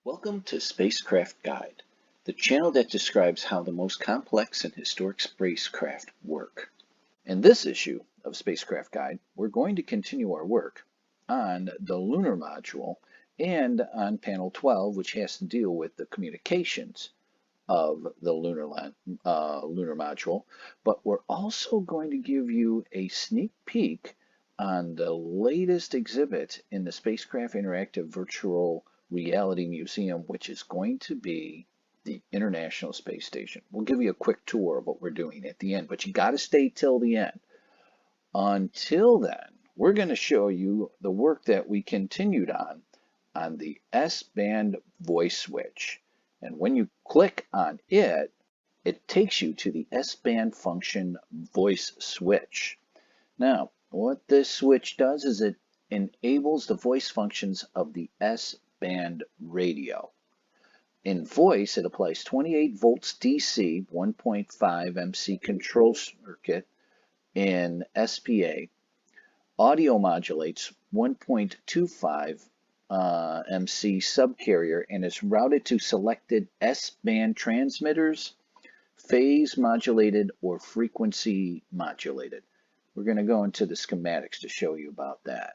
Welcome to Spacecraft Guide, the channel that describes how the most complex and historic spacecraft work. In this issue of Spacecraft Guide, we're going to continue our work on the Lunar Module and on Panel 12, which has to deal with the communications of the Lunar Module, but we're also going to give you a sneak peek on the latest exhibit in the Spacecraft Interactive Virtual Reality Museum, which is going to be the International Space Station. We'll give you a quick tour of what we're doing at the end, but you got to stay till the end. Until then, we're going to show you the work that we continued on the S-band voice switch. And when you click on it, it takes you to the S-band function voice switch. Now, what this switch does is it enables the voice functions of the S-band radio. In voice, it applies 28 volts DC, 1.5 MC control circuit in SPA. Audio modulates 1.25 MC subcarrier and is routed to selected S-band transmitters, phase modulated or frequency modulated. We're going to go into the schematics to show you about that.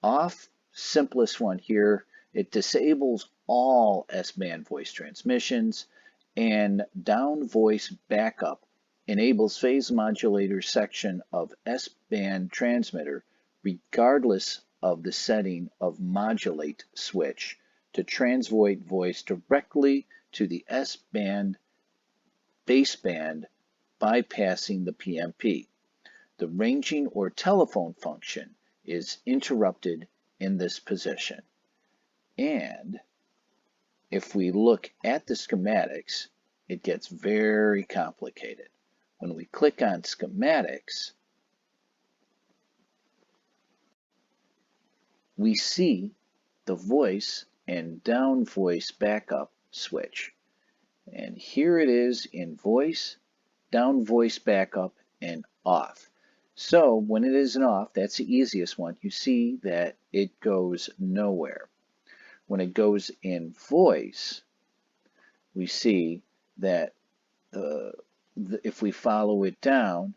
Off, simplest one here, it disables all S-band voice transmissions, and down voice backup enables phase modulator section of S-band transmitter regardless of the setting of modulate switch to transmit voice directly to the S-band baseband bypassing the PMP. The ranging or telephone function is interrupted in this position. And if we look at the schematics, it gets very complicated. When we click on schematics, we see the voice and down voice backup switch. And here it is in voice, down voice backup, and off. So when it is in off, that's the easiest one. You see that it goes nowhere. When it goes in voice, we see that if we follow it down,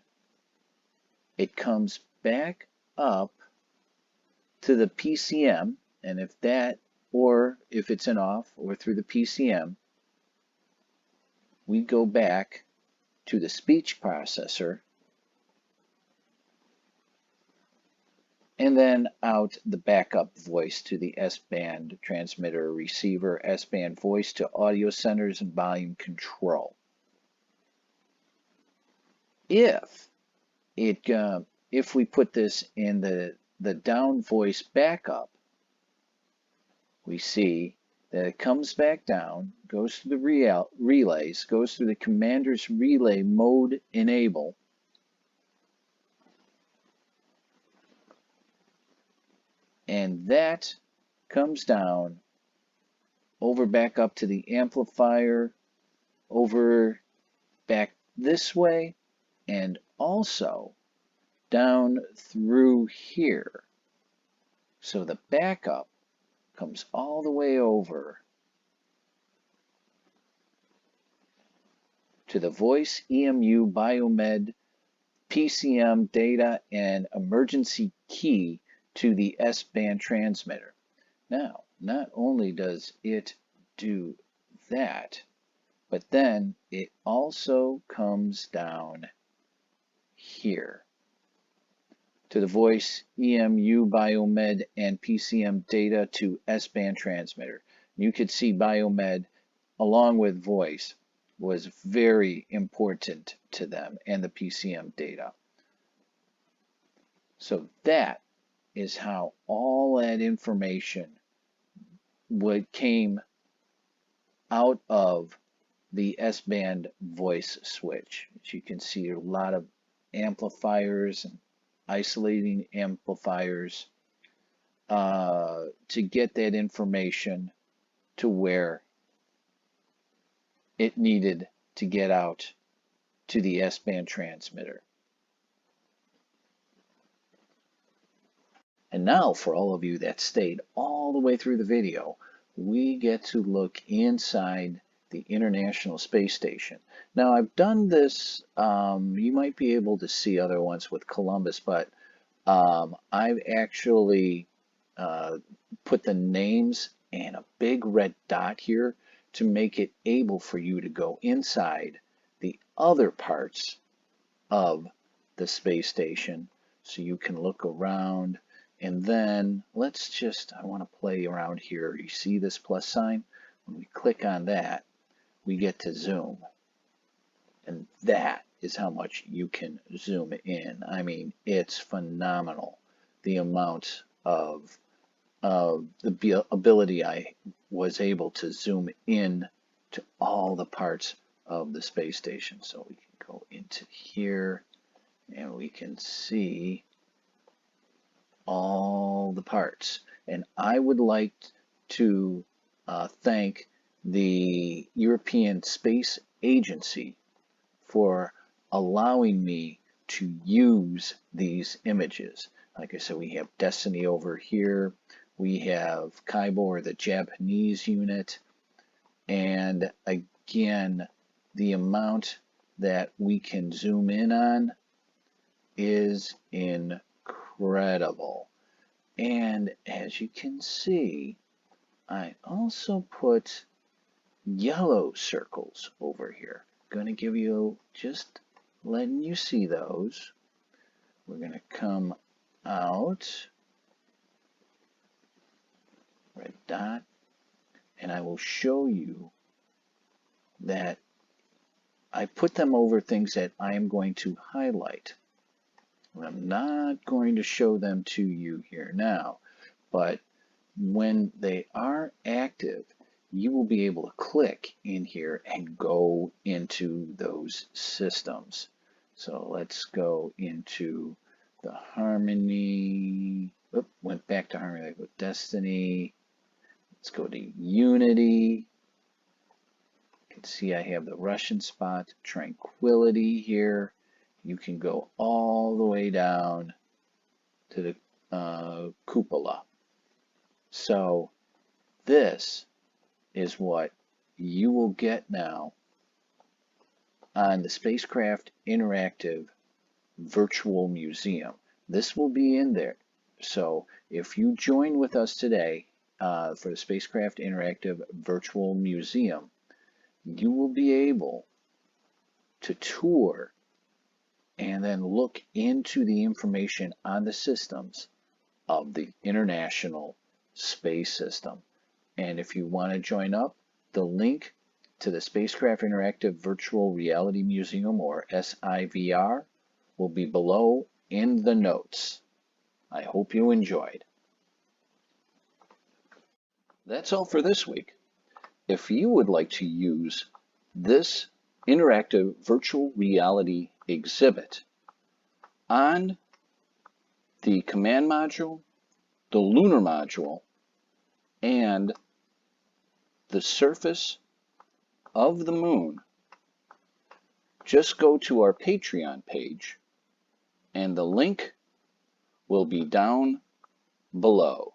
it comes back up to the PCM, and if that, or if it's in off or through the PCM, we go back to the speech processor and then out the backup voice to the S-band transmitter receiver, S-band voice to audio centers and volume control. If we put this in the down voice backup, we see that it comes back down, goes through the relays, goes through the commander's relay mode enable, and that comes down over back up to the amplifier, over back this way, and also down through here. So the backup comes all the way over to the voice, EMU, biomed, PCM data, and emergency key to the S-band transmitter. Now, not only does it do that, but then it also comes down here to the voice, EMU, biomed, and PCM data to S-band transmitter. You could see biomed along with voice was very important to them, and the PCM data. So that is how all that information came out of the S-band voice switch. As you can see, a lot of amplifiers and isolating amplifiers to get that information to where it needed to get out to the S-band transmitter. And now, for all of you that stayed all the way through the video, we get to look inside the International Space Station. Now, I've done this, you might be able to see other ones with Columbus, but I've actually put the names and a big red dot here to make it able for you to go inside the other parts of the space station so you can look around. And then let's just, I want to play around here. You see this plus sign? When we click on that, we get to zoom. And that is how much you can zoom in. I mean, it's phenomenal, the amount of the ability I was able to zoom in to all the parts of the space station. So we can go into here and we can see all the parts. And I would like to thank the European Space Agency for allowing me to use these images. Like I said, we have Destiny over here. We have Kaibo, or the Japanese unit. And again, the amount that we can zoom in on is incredible. And as you can see, I also put yellow circles over here. Going to give you, just letting you see those. We're going to come out, red dot, and I will show you that I put them over things that I am going to highlight. I'm not going to show them to you here now, but when they are active, you will be able to click in here and go into those systems. So let's go into the Harmony. Oop, went back to Harmony with Destiny. Let's go to Unity. You can see I have the Russian spot, Tranquility here. You can go all the way down to the cupola. So this is what you will get now on the Spacecraft Interactive Virtual Museum. This will be in there. So if you join with us today for the Spacecraft Interactive Virtual Museum, you will be able to tour and then look into the information on the systems of the International Space System. And if you want to join up, the link to the Spacecraft Interactive Virtual Reality Museum, or SIVR, will be below in the notes. I hope you enjoyed. That's all for this week. If you would like to use this interactive virtual reality exhibit on the command module, the lunar module, and the surface of the moon, just go to our Patreon page and the link will be down below.